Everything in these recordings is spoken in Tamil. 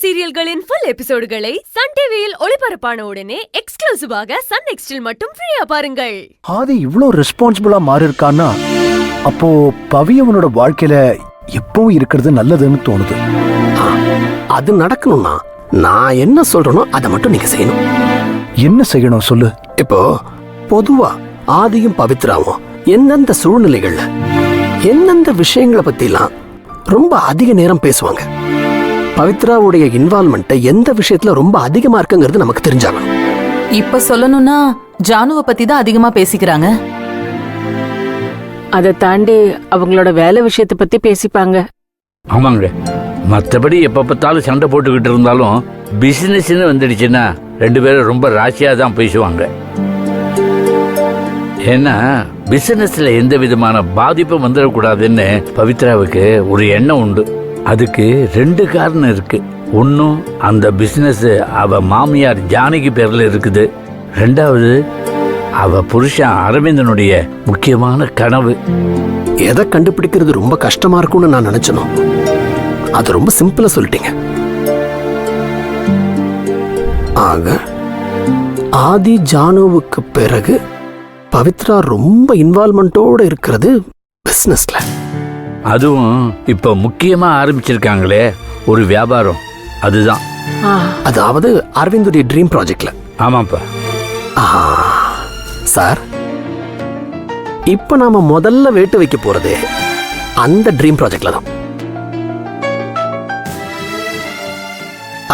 சீரியல்களின் ஃபுல் எபிசோடுகளை சன் டிவியில் ஒளிபரப்பான உடனே எக்ஸ்க்ளூசிவாக சன் நெக்ஸ்டில் மட்டும் ஃப்ரீயா பாருங்கள். ஆதி இவ்ளோ ரெஸ்பான்சிபிளா மாறி இருக்கான்னா அப்போ பவி அவனோட வாழ்க்கையில எப்பவும் இருக்கிறது நல்லதுன்னு தோணுது. அது நடக்கணும்னா நான் என்ன சொல்றேனோ அதை மட்டும் நீங்க செய்யணும். என்ன செய்யணும் சொல்லு. இப்போ பொதுவா ஆதியும் பவித்ராவும் எந்தெந்த சூழ்நிலைகள்ல எந்தெந்த விஷயங்களை பத்திலாம் ரொம்ப அதிக நேரம் பேசுவாங்க, பவித்ராவுடைய இன்வால்மெண்ட் எந்த விஷயத்துல ரொம்ப அதிகமா இருக்குங்கிறது நமக்கு தெரிஞ்சாகணும். இப்ப சொல்லணும்னா ஜானுவ பத்தி தான் அதிகமா பேசிக்கிறாங்க. அதை தாண்டி அவங்களோட வேலை விஷயத்தை பத்தி பேசிப்பாங்க. ஆமாங்க, மற்றபடி எப்ப பார்த்தாலும் சண்டை போட்டுக்கிட்டு இருந்தாலும் பிசினஸ்ன்னு வந்துடுச்சுன்னா ரெண்டு பேரும் ரொம்ப ராசியா தான் பேசுவாங்க. ஏன்னா பிசினஸ்ல எந்த விதமான பாதிப்பும் வந்துடக்கூடாதுன்னு பவித்ராவுக்கு ஒரு எண்ணம் உண்டு. அதுக்கு ரெண்டு காரணம் இருக்கு. ஒன்னும் அந்த பிசினஸ் அவ மாமியார் ஜானகி பேர்ல இருக்குது, ரெண்டாவது அவ புருஷன் அரவிந்தனுடைய முக்கியமான கனவு. எதை கண்டுபிடிக்கிறது ரொம்ப கஷ்டமா இருக்கும்னு நான் நினைச்சனும், அது ரொம்ப சிம்பிளா சொல்லிட்டீங்க. ஆக ஆதி ஜானுவுக்கு பிறகு பவித்ரா ரொம்ப இன்வால்மெண்டோட இருக்கிறது பிசினஸ்ல. அதுவும் இப்ப முக்கியமா ஆரம்பிச்சிருக்காங்களே ஒரு வியாபாரம், அதுதான். அதாவது அரவிந்துடைய ட்ரீம் ப்ராஜெக்ட்ல. ஆமாப்பா. சார், இப்ப நாம முதல்ல வேட்டு வைக்க போறது அந்த ட்ரீம் ப்ராஜெக்ட்ல தான்.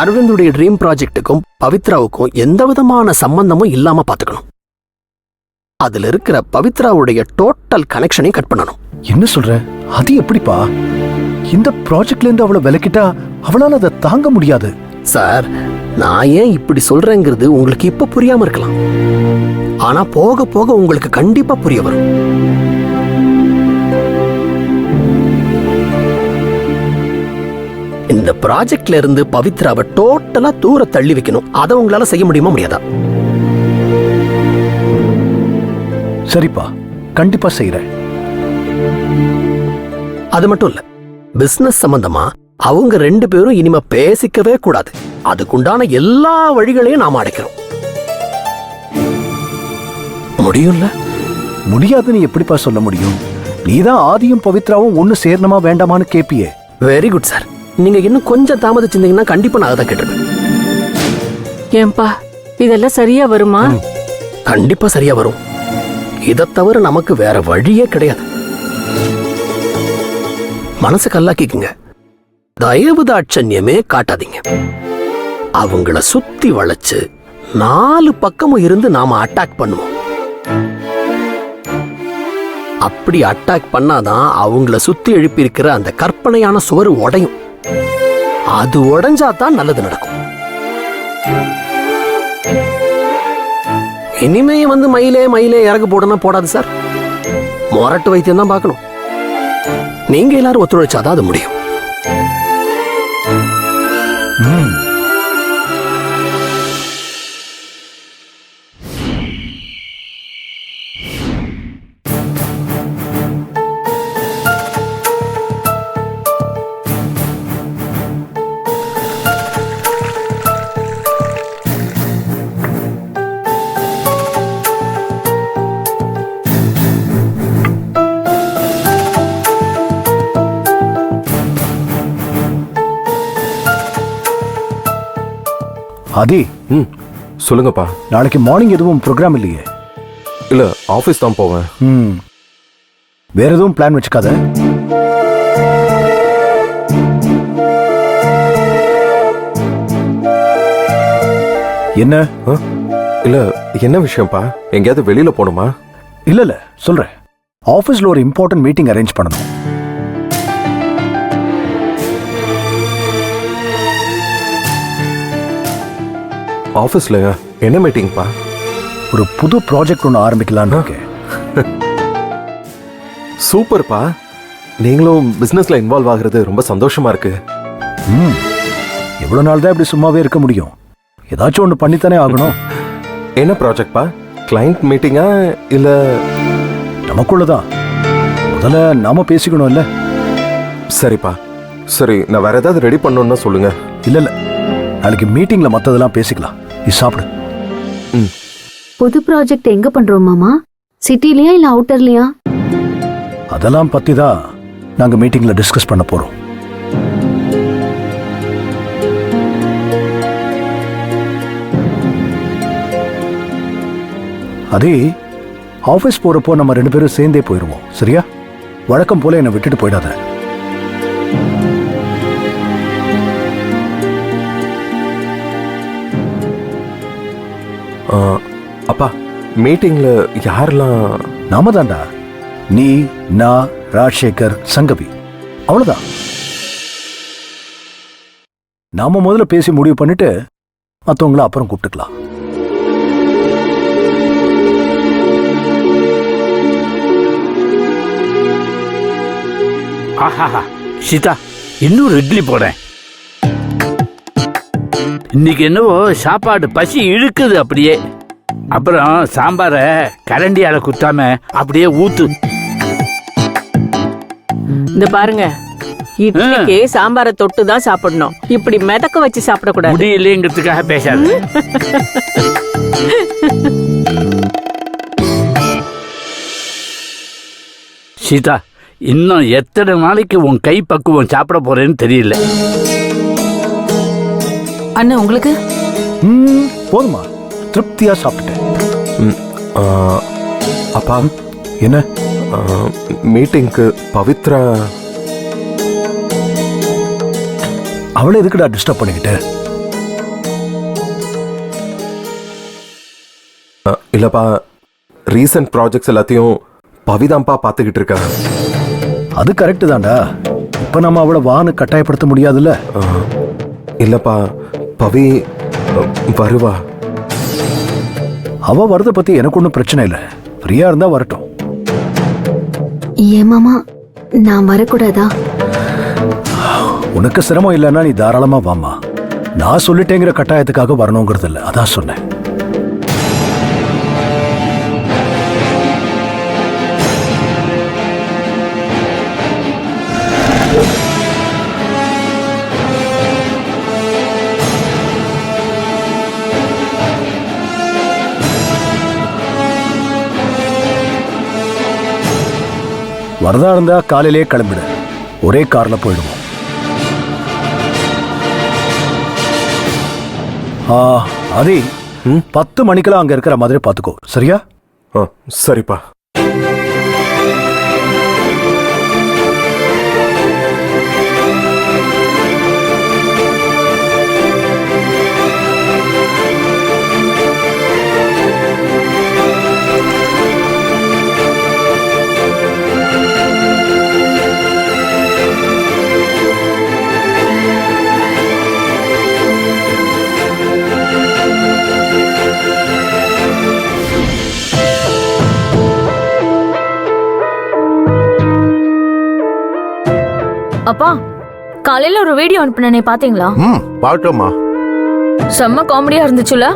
அரவிந்துடைய ட்ரீம் ப்ராஜெக்டுக்கும் பவித்ராவுக்கும் எந்த விதமான சம்பந்தமும் இல்லாம பாத்துக்கணும். அதுல இருக்கிற பவித்ராவுடைய டோட்டல் கனெக்ஷனையும் கட் பண்ணணும். என்ன சொல்ற? அது எப்படிப்பா? இந்த ப்ராஜெக்ட்ல இருந்து அவளை விலக்கிட்டா அவளால அதை தாங்க முடியாது. சார், நான் ஏன் இப்படி சொல்றேங்கிறது உங்களுக்கு இப்ப புரியாம இருக்கலாம், ஆனா போக போக உங்களுக்கு கண்டிப்பா புரிய வரும். இந்த ப்ராஜெக்ட்ல இருந்து பவித்ராவை டோட்டலா தூர தள்ளி வைக்கணும். அதை உங்களால செய்ய முடியுமா முடியாதா? சரிப்பா, கண்டிப்பா செய்யறேன். அது மட்டும் இல்ல, பிசினஸ் சம்பந்தமா அவங்க ரெண்டு பேரும் இனிமே பேசிக்கவே கூடாது. அதுக்குண்டான எல்லா வழிகளையும் நாம அடைக்கிறோம். முடியும்ல? முடியாதுன்னு எப்படிப்பா சொல்ல முடியும்? நீதான் ஆதியும் பவித்ராவும் ஒண்ணு சேரணுமா வேண்டாமான்னு கேப்பியே. Very good sir. நீங்க இன்னும் கொஞ்சம் தாமதிச்சிருந்தீங்கன்னா கண்டிப்பா நான் அதை கேட்டிருப்பேன். ஏன்பா, இதெல்லாம் சரியா வருமா? கண்டிப்பா சரியா வரும். இதை தவிர நமக்கு வேற வழியே கிடையாது. மனசு கல்லாக்கிக்குங்க, தயவு தாட்சண்யமே காட்டாதீங்க. அவங்கள சுத்தி வளைச்சு 4 பக்கமும் இருந்து நாம அட்டாக் பண்ணுவோம். அப்படி அட்டாக் பண்ணாதான் அவங்கள சுத்தி எழுப்பி இருக்கிற அந்த கற்பனையான சுவர் உடையும். அது உடைஞ்சாதான் நல்லது நடக்கும். இனிமே வந்து மயிலே மயிலே இறகு போடணும் போடாது சார். மொரட்டு வைத்தியம் தான் பார்க்கணும். நீங்க எல்லாரும் ஒத்துழைச்சாதான் அது முடியும். ஆதி, சொல்லுங்கப்பா. நாளைக்கு மார்னிங் எதுவும் ப்ரோக்ராம் இல்லையே? இல்ல, ஆபீஸ் தான் போவேன். வேற எதுவும் பிளான் வச்சுக்காத. என்ன? இல்ல, என்ன விஷயம்ப்பா? எங்கேயாவது வெளியில போணுமா? இல்ல சொல்றேன். ஆபீஸ்ல ஒரு இம்பார்ட்டன்ட் மீட்டிங் அரேஞ்ச் பண்ணணும். ஆபீஸ்ல என்ன மீட்டிங்ப்பா? ஒரு புது ப்ராஜெக்ட் ஒன்று ஆரம்பிக்கலான்னு இருக்கேன். சூப்பர்ப்பா. நீங்களும் பிசினஸ்ல இன்வால்வ் ஆகுறது ரொம்ப சந்தோஷமா இருக்கு. எவ்வளவு நாள் தான் இப்படி சும்மாவே இருக்க முடியும்? ஏதாச்சும் ஒன்று பண்ணித்தானே ஆகணும். என்ன ப்ராஜெக்ட்பா? கிளைண்ட் மீட்டிங்கா இல்ல நமக்குள்ளதான்? முதல்ல நாம பேசிக்கணும் இல்ல? சரிப்பா. சரி, நான் வேற ஏதாவது ரெடி பண்ணணும்னா சொல்லுங்க. இல்ல நாளைக்கு மீட்டிங்ல மத்ததெல்லாம் பேசிக்கலாம். நீ சாப்பிடு. புது ப்ராஜெக்ட் எங்க பண்றோம் மாமா? சிட்டிலயா இல்ல அவுட்டர்லயா? அதெல்லாம் பத்தி தான் நாங்க மீட்டிங்ல டிஸ்கஸ் பண்ண போறோம். அதே ஆபீஸ் போறப்போ நம்ம 2 பேரும் சேர்ந்தே போயிருவோம். சரியா? வழக்கம் போல என்னை விட்டுட்டு போயிடாத. அப்பா, மீட்டிங்ல யாரெல்லாம்? நாம தாண்டா. நீ, நான், ராஜசேகர், சங்கவி. அவ்வளவுதான். நாம முதல்ல பேசி முடிவு பண்ணிட்டு மற்றவங்கள அப்புறம் கூப்பிட்டுக்கலாம். ஆஹாஹா, சீதா, இன்னும் இட்லி போறேன். இன்னைக்கு என்னவோ சாப்பாடு பசி இழுக்குது அப்படியே. அப்புறம் சாம்பாரை கரண்டியால குத்தாம அப்படியே ஊத்து. இந்த பாருங்க, இட்லிக்கு சாம்பாரை தொட்டு தான் சாப்பிடணும். இப்படி மிதக்க வச்சு சாப்பிடக்கூடாது. முடியலைங்கிறதுக்காக பேசாது. சீதா, இன்னும் எத்தனை நாளைக்கு உன் கை பக்குவம் சாப்பிட போறேன்னு தெரியல. அண்ணன் உங்களுக்கு போதுமா? திருப்தியா சாப்பிட்டுட்டேன். அப்பா, என்ன? மீட்டிங்க்கு பவித்ரா அவளை எதுக்குடா டிஸ்டர்ப் பண்ணிக்கிட்டு? இல்லப்பா, ரீசன்ட் ப்ராஜெக்ட்ஸ் எல்லாத்தையும் பவிதாம்பா பார்த்துக்கிட்டு இருக்காங்க. அது கரெக்ட் தான்டா. இப்ப நம்ம அவளை வான்னு கட்டாயப்படுத்த முடியாதுல்ல. இல்லப்பா, பவி வருவா. அவ வரத பத்தி எனக்கு ஒன்றும் பிரச்சனை இல்லை. ஃப்ரீயா இருந்தா வரட்டும். ஏன் மாமா, நான் வரக்கூடாதா? உனக்கு சிரமம் இல்லைன்னா நீ தாராளமா வாமா. நான் சொல்லிட்டேங்கிற கட்டாயத்துக்காக வரணுங்கிறது இல்லை, அதான் சொன்னேன். வரதா இருந்தா காலையிலே கிளம்பிடு. ஒரே கார்ல போயிடுவோம். அதே 10 மணிக்கெல்லாம் அங்க இருக்கிற மாதிரி பாத்துக்கோ. சரியா? சரிப்பா. அப்பா, காலையில ஒரு வீடியோ அனுப்புனே, பாத்தீங்களா? பாட்டோமா, செம்ம காமெடியா இருந்துச்சுல.